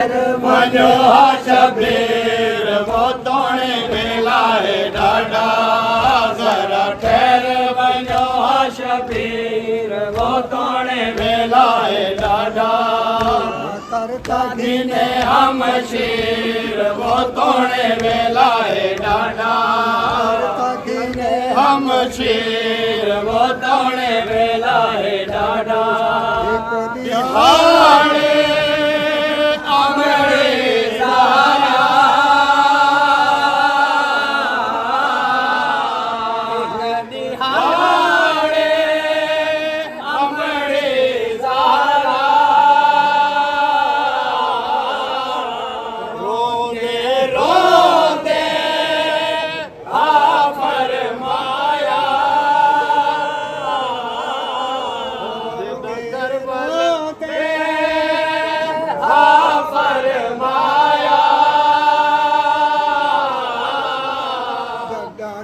वञो शबीर वो तोणे मिलाए ॾाढा ज़रा ठहर वञो शबीर वो तोणे मिलाए ॾाढा करता दीने हम शीर वो तोणे मिलाए ॾाढा हम शीर वो तोणे मिलाए ॾाढा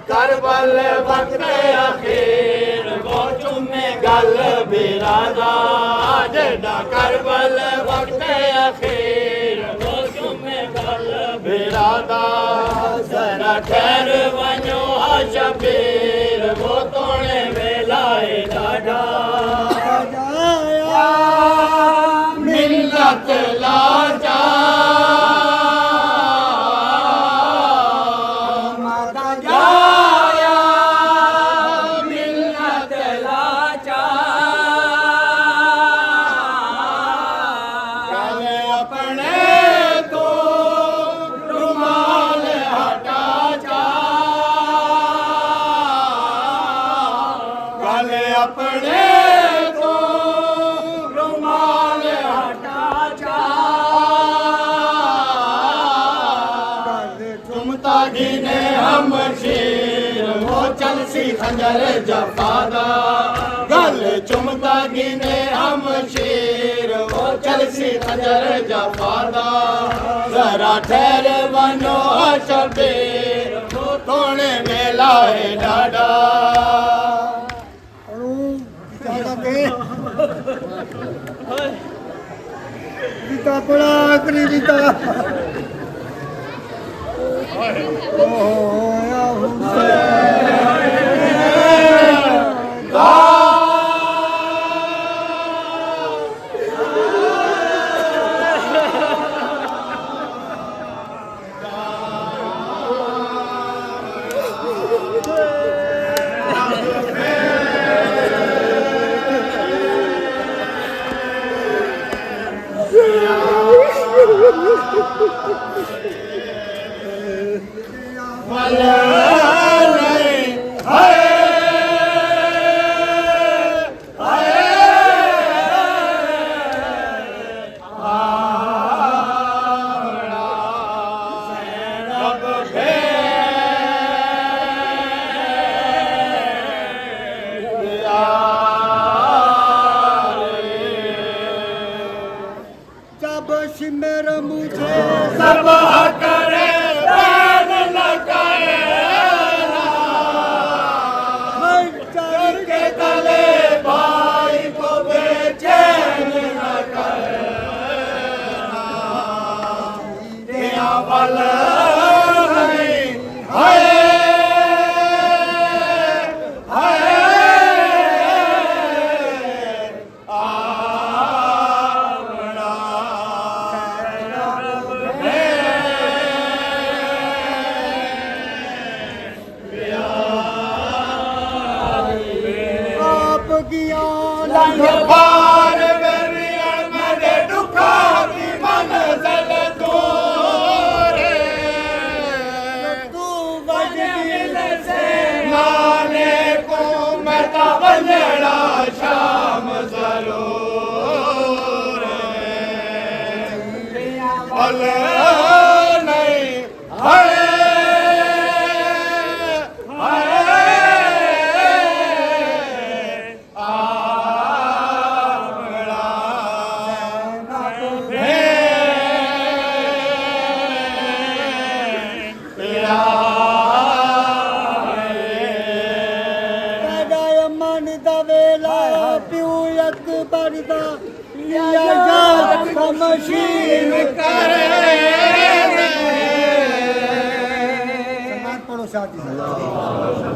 करबल वक्त अखीर वो चुमे गल बिरादा जेड़ा करबल वक्त अखीर वो चुमे गल बिरादा जरा ठहर वञो शबीर वो तोणे मिलाए ॾाढा मिलत लाचा अपने तो रुमाल हटा जा चुमता गिने हम शीर वो चलसी खंजर जफादा गल चुमता गिने हम शीर वो चलसी खंजर जफादा जरा ठहर वञो शबीर वो तोणे मिलाए ॾाढा गीता पढ़ा आखिरी गीता सिमर मुझे सब करे बैन न करे चल के तले भाई को बेचैन न करे दिया बल बार बेरियल मेरे दुखा की मंजिल दूर तू वजदिल से नाने को मैं ता वंजड़ा शाम जरूर भल नहीं है मशीन कर पढ़ो साथ ही साथ